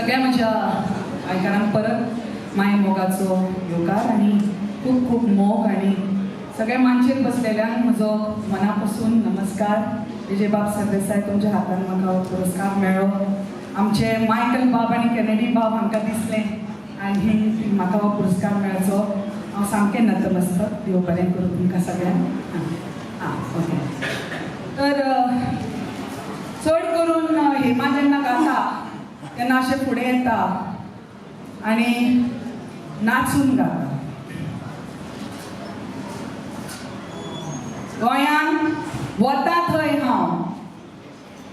सगळ्या म्हज्या आयकारांक परत माय मोगाचो येवकार आनी खूब खूब मोग आनी सगळ्या मानशेक बसलेल्यांक म्हजो मनापासून नमस्कार. विजय बाब सरदेसाय तुमच्या हातान म्हाका हो पुरस्कार मेळ्ळो. आमचे मायकल बाब आनी कॅनेडी बाब हांकां दिसलें आनी म्हाका हो पुरस्कार मेळचो. हांव सामकें नतमस्तक. देव बरें करूं तुमकां सगळ्यांक. ओके. तर चड करून हेमा जेन्ना गाता तेन्ना अशें फुडें येता आनी नाचून गाता. गोंयान वता थंय हांव,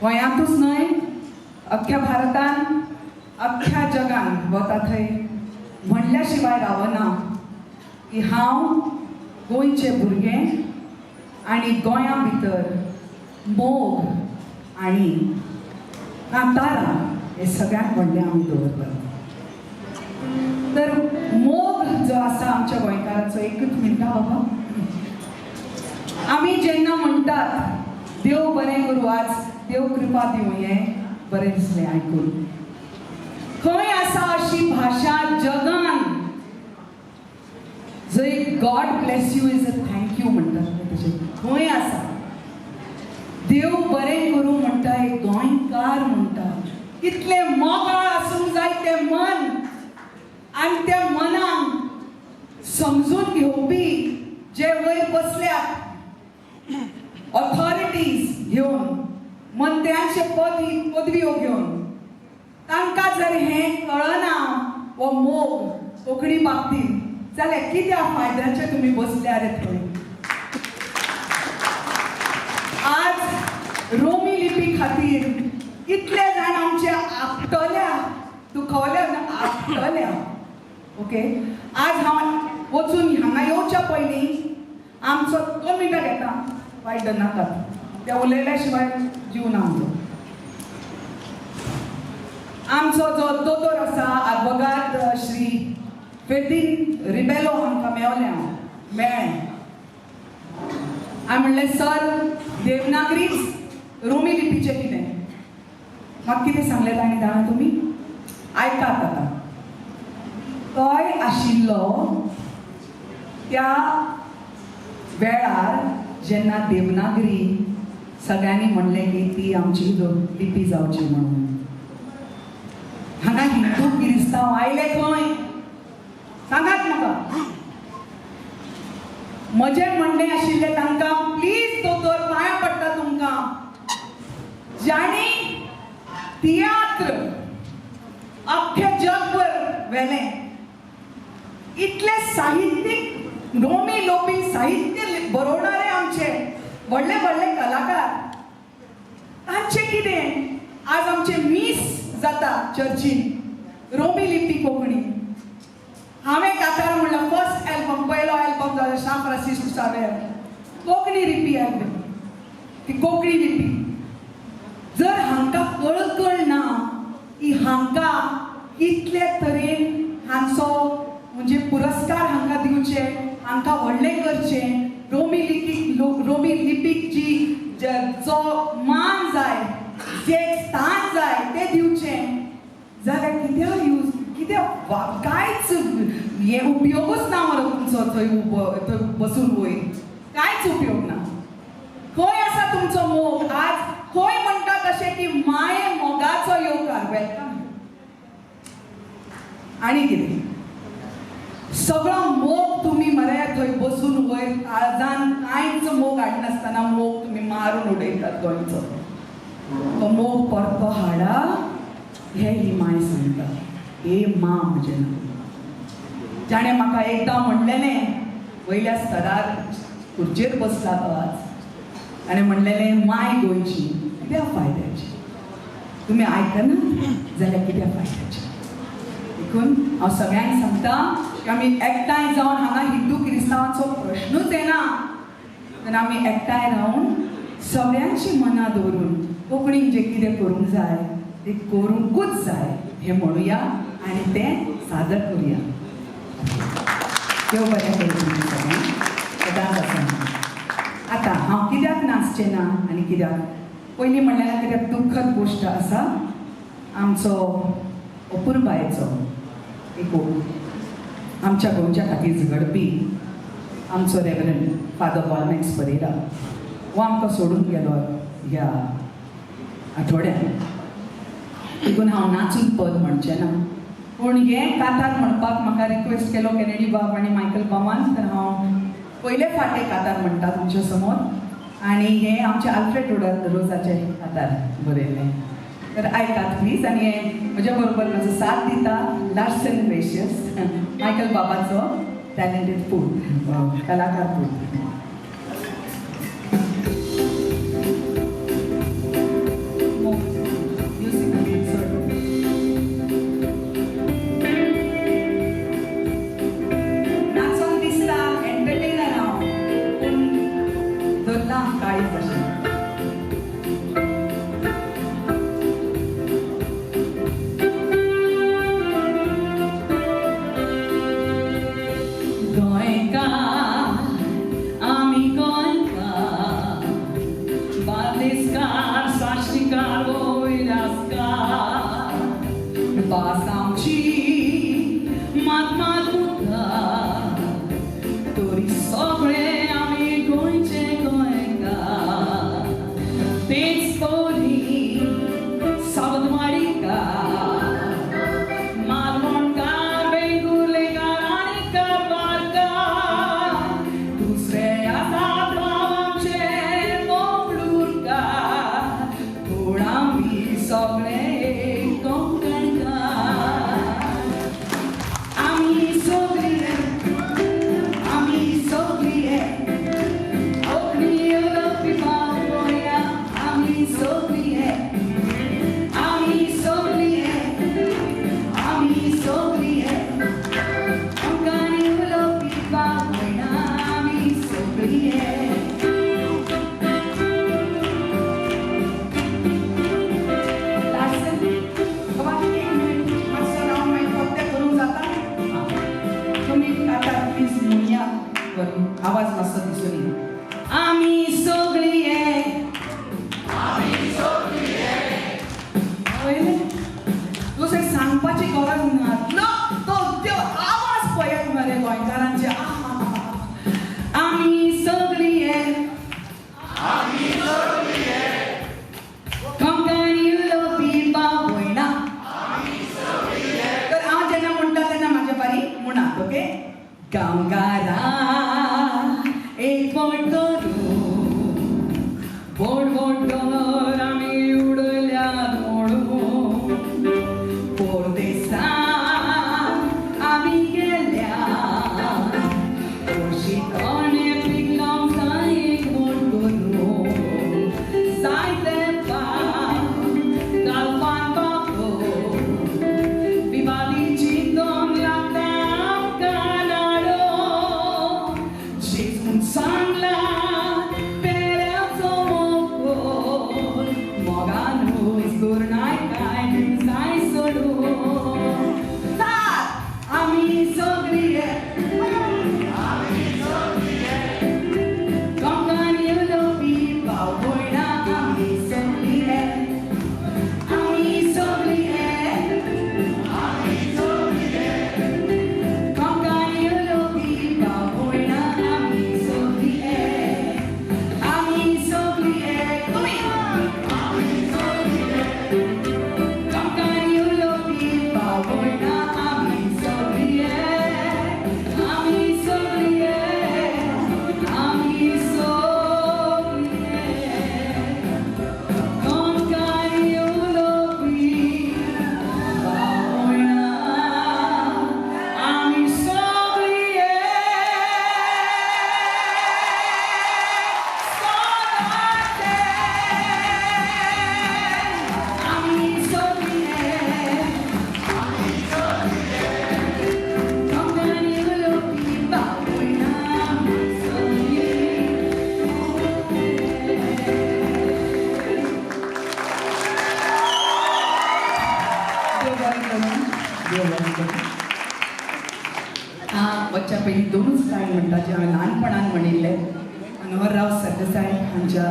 गोंयांतूच न्हय अख्ख्या भारतान अख्ख्या जगान वता थंय म्हणल्या शिवाय रावना की हांव गोंयचें भुरगें आनी गोंया भितर मोग आनी कांतारां हे सगळ्यांत व्हडलें आमी दवरतात. तर मोग जो आसा आमच्या गोंयकारांचो एकूच मिनटां बाबा. आमी जेन्ना म्हणटात देव बरें करूं, आज देव कृपा दिवं, हें बरें दिसलें आयकून. खंय आसा अशी भाशा जगान जंय God bless you is a thank you म्हणटात तशें खंय आसा. देव बरें करूं म्हणटा एक गोंयकार म्हणटा. कितलें मोगाळ आसूंक जाय तें मन आनी त्या मनाक समजून घेवपी जे वयर बसल्यात ऑथॉरिटीज घेवन मंत्र्यांचे पदव्यो घेवन तांकां जर हें कळना हो मोग कोंकणी बाबतींत जाल्यार कित्या फायद्याचे तुमी बसल्या रे थंय. आज रोमी लिपी खातीर कितले जाण आमचे आपटल्या, दुखवल्या ना आपटल्या. ओके. आज हांव वचून हांगा येवच्या पयलीं आमचो 2 मिनटां घेता, वायट नाकात, त्या उलयल्या शिवाय जीव ना आमचो. आमचो जो दोतोर आसा आदवोगाद श्री फेर्दिन रिबेलो आमकां मेळ्ळें. हांवें म्हणलें सर देवनागरीच रोमी लिपीचें कितें. म्हाका कितें सांगलें ताणें जाणा तुमी? आयकात आतां. तोय आशिल्लो त्या वेळार जेन्ना देवनागरी सगळ्यांनी म्हणलें की ती आमची लिपी जावची म्हणून. हांगा हिंदू किरिस्तांव आयले खंय सांगात म्हाका. म्हजें म्हणणें आशिल्लें तांकां प्लीज दोतोर पांयां पडटा तुमकां, जाणी तियात्र अख्खे जगभर व्हेलें. इतले साहित्यीक रोमी लोपी साहित्य बरोवणारे आमचे व्हडले व्हडले कलाकार, तांचे कितें आज आमचे मीस जाता चर्चीन रोमी लिपी कोंकणी. हांवें कातार म्हणलें फर्स्ट एल्बम, पयलो एल्बम जालो शाम फ्रांसिस सावेर, कोंकणी लिपी एल्बम, ती कोंकणी लिपी. जर हांकां कळकळ ना की हांकां कितले तरेन हांचो म्हणजे पुरस्कार हांकां दिवचे, हांकां व्हडलें करचें, रोमी लिपीक जो मान जाय, जे स्थान जाय तें दिवचें, जाल्यार कित्याक कांयच हे उपयोगूच ना मरो तुमचो थंय बसून वयर. कांयच उपयोग ना. खंय आसा तुमचो मोग? आज खंय म्हणटा तशें की माये मोगाचो येवकार, वेलकम. आनी कितें सगळो मोग तुमी मरे थंय बसून वयर काळजान कांयच मोग हाडनासतना मोग तुमी मारून उडयतात गोंयचो. तो मोग परतो हाडा हे ही माय सांगता. हे मा म्हजें नांव. जाणें म्हाका एकदां म्हणलेलें, वयल्या स्तरार खुर्चेर बसला तो आज, आनी म्हणलेलें माय गोंयची कित्या फायद्याची. तुमी आयकना जाल्यार कित्या फायद्याची. देखून हांव सगळ्यांक सांगता की आमी एकठांय जावन हांगा हिंदू किरिस्तांवांचो प्रश्नूच येना, तेन्ना आमी एकठांय रावन सगळ्यांची मनां दवरून कोंकणीक जें कितें करूंक जाय तें करूंकूच जाय हें म्हणुया आनी तें सादर करुया. देव बरें करूं तुमी सगळ्यांक. सदांच आसा. आतां हांव कित्याक नाचचें ना आनी कित्याक पयलीं म्हणल्यार कित्याक दुख्खद गोश्ट आसा. आमचो अपुरबायेचो एक आमच्या गोंयच्या खातीर झगडपी आमचो रेव्हरंड फादर पॉल परेरा हो आमकां सोडून गेलो ह्या आठवड्यान. देखून हांव नाचून पद म्हणचें ना, पूण हें कातार म्हणपाक म्हाका रिक्वेस्ट केलो कॅनेडी बाब आनी मायकल बामान, तर हांव पयले फावटी कातार म्हणटा तुमच्या समोर. आनी हें आमचे आल्फ्रेड रोजाचे कातार बरयलें. तर आयकात प्लीज. आनी हें म्हज्या बरोबर म्हजो साथ दिता लार्सन ग्रेशियस मायकल बाबाचो टॅलेंटेड पूत, कलाकार पूत. आवाज मस्त दिसून येईल. आम्ही सगळी दुसरे सांगपाची गरज ना, तो आवाज पळयात मरे गोंयकारांचे. आम्ही सगळी कोंकणी उलोवपी बावयणा. तर हांव जेन्ना म्हणटा तेन्ना म्हाज्या बारी म्हणात. ओके. गांवकारा एक बोट करून आमी उडल्या मोडून परदेसांत आमी गेल्या हरशीं कोणे पिकलो जाय एक बोट करून जायते घालपाक बाको बिबाडीची दोन लागता आमकां नाडो. जेजून सांगला पेऱ्याचो मोकोल मोगान इस्कोर नाय काय जाय सोडून. आमी सगळी कोंकणी उलोवपी बावयणा. आमी सगळी कोंकणी उलोवपी बावयणा. आमी सगळी तुमी कोंकणी उलोवपी बावयणा. आमी सगळी कोंकणी उलोवपी बावयणा. आमी सगळी आमी सगळी कोंकणी उलोवपी बावयणा. आमी सगळी बच्चा पयलीं दोनूच लायन म्हणटा जे हांवें ल्हानपणान म्हणिल्ले. मनोहरराव सरदेसाय हांच्या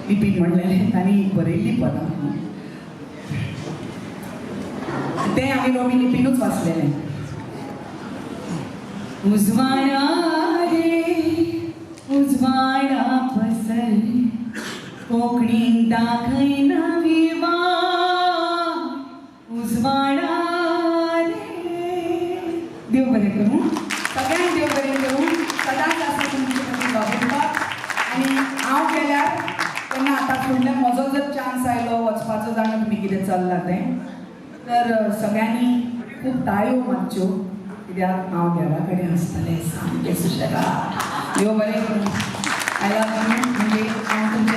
लिपीन म्हणलेले, तांणी बरयल्लीं पदां. तें आमी रोमी लिपीनूच वाचलेलें. उजवाडा रे उजवाडा पसर कोंकणीन दाखयना विवाद उजवाडा रे. देव बरें करूं सगळ्यांक, देव बरें करूं. सदांच आसा तुमचे खातीर वावुरपाक. आनी हांव गेल्यार तेन्ना आतां फुडल्या म्हजो जर चान्स आयलो वचपाचो जाणा तुमी कितें चल्लां तें, तर सगळ्यांनी खूब ताळयो मारच्यो, कित्याक हांव देवा कडेन आसतलें सामकें सुशेगाद. देव बरें करूं. I love you. म्हणजे हांव तुमचे